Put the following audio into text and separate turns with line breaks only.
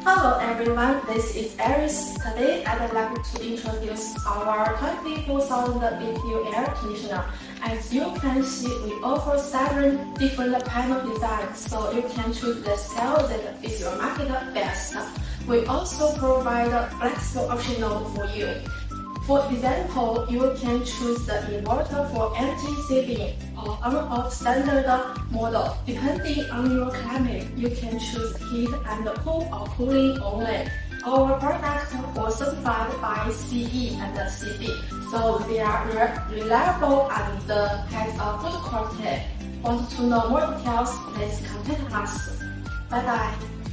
Hello everyone, this is Iris. Today I'd like to introduce our 24,000 BTU air conditioner. As you can see, we offer 7 different panel designs, so you can choose the style that fits your market best. We also provide a flexible optional for you. For example, you can choose the inverter for energy saving or on-off standard model. Depending on your climate, you can choose heat and cool or cooling only. Our products were certified by CE and CD, so they are reliable and has a good quality. Want to know more details? Please contact us. Bye bye.